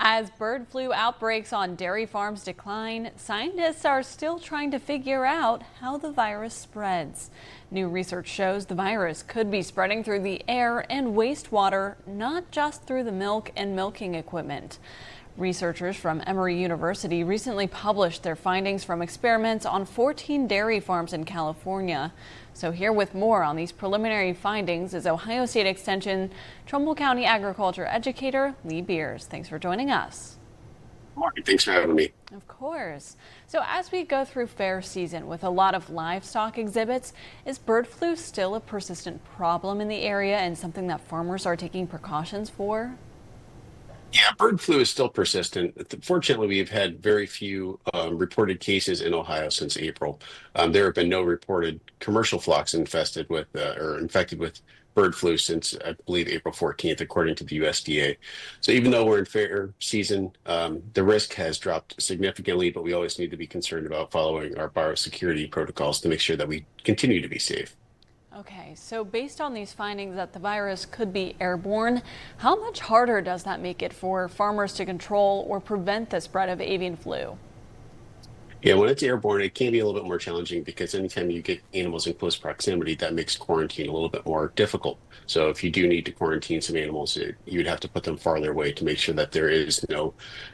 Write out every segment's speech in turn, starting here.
As bird flu outbreaks on dairy farms decline, scientists are still trying to figure out how the virus spreads. New research shows the virus could be spreading through the air and wastewater, not just through the milk and milking equipment. Researchers from Emory University recently published their findings from experiments on 14 dairy farms in California. So here with more on these preliminary findings is Ohio State Extension Trumbull County agriculture educator Lee Beers. Thanks for joining us. Marty, thanks for having me. Of course. So as we go through fair season with a lot of livestock exhibits, is bird flu still a persistent problem in the area and something that farmers are taking precautions for? Yeah, bird flu is still persistent. Fortunately, we've had very few reported cases in Ohio since April. There have been no reported commercial flocks infested with or infected with bird flu since, I believe, April 14th, according to the USDA. So even though we're in fair season, the risk has dropped significantly, but we always need to be concerned about following our biosecurity protocols to make sure that we continue to be safe. Okay, so based on these findings that the virus could be airborne, how much harder does that make it for farmers to control or prevent the spread of avian flu? Yeah, when it's airborne, it can be a little bit more challenging because anytime you get animals in close proximity, that makes quarantine a little bit more difficult. So if you do need to quarantine some animals, you'd have to put them farther away to make sure that there is no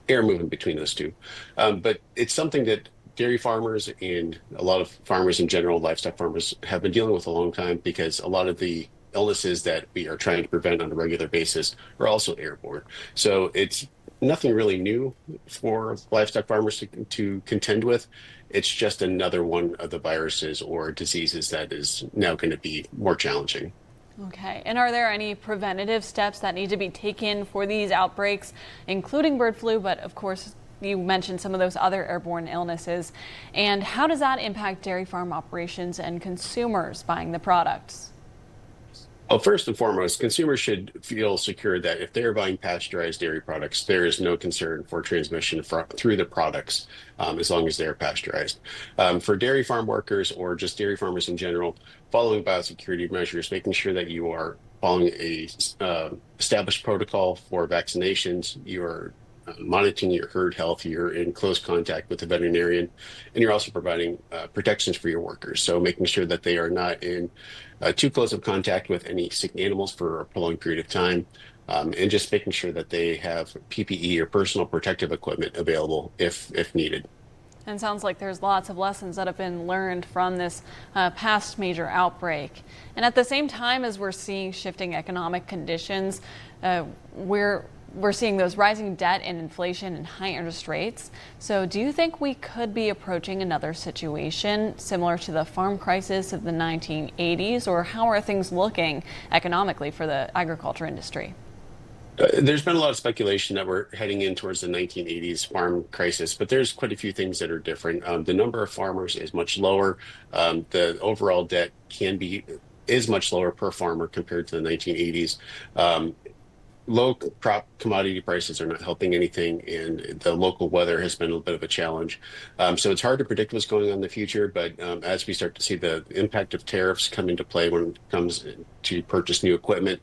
air movement between those two. But it's something that dairy farmers and a lot of farmers in general, livestock farmers, have been dealing with a long time because a lot of the illnesses that we are trying to prevent on a regular basis are also airborne. So it's nothing really new for livestock farmers to contend with. It's just another one of the viruses or diseases that is now going to be more challenging. Okay, and are there any preventative steps that need to be taken for these outbreaks, including bird flu, but of course, you mentioned some of those other airborne illnesses. And how does that impact dairy farm operations and consumers buying the products? Well, first and foremost, consumers should feel secure that if they're buying pasteurized dairy products, there is no concern for transmission through the products as long as they're pasteurized. For dairy farm workers or just dairy farmers in general, following biosecurity measures, making sure that you are following a established protocol for vaccinations, you are monitoring your herd health, you're in close contact with the veterinarian, and you're also providing protections for your workers. So making sure that they are not in too close of contact with any sick animals for a prolonged period of time, and just making sure that they have PPE or personal protective equipment available if needed. And it sounds like there's lots of lessons that have been learned from this past major outbreak. And at the same time as we're seeing shifting economic conditions, we're seeing those rising debt and inflation and high interest rates. So do you think we could be approaching another situation similar to the farm crisis of the 1980s, or how are things looking economically for the agriculture industry? There's been a lot of speculation that we're heading in towards the 1980s farm crisis, but there's quite a few things that are different. The number of farmers is much lower. The overall debt is much lower per farmer compared to the 1980s. Low crop commodity prices are not helping anything, and the local weather has been a bit of a challenge. So it's hard to predict what's going on in the future, but as we start to see the impact of tariffs come into play when it comes to purchase new equipment,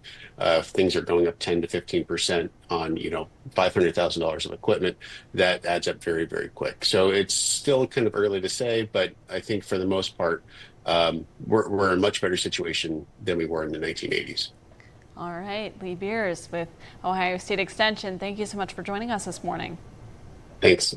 things are going up 10 to 15% on, $500,000 of equipment. That adds up very, very quick. So it's still kind of early to say, but I think for the most part, we're in a much better situation than we were in the 1980s. All right, Lee Beers with Ohio State Extension. Thank you so much for joining us this morning. Thanks.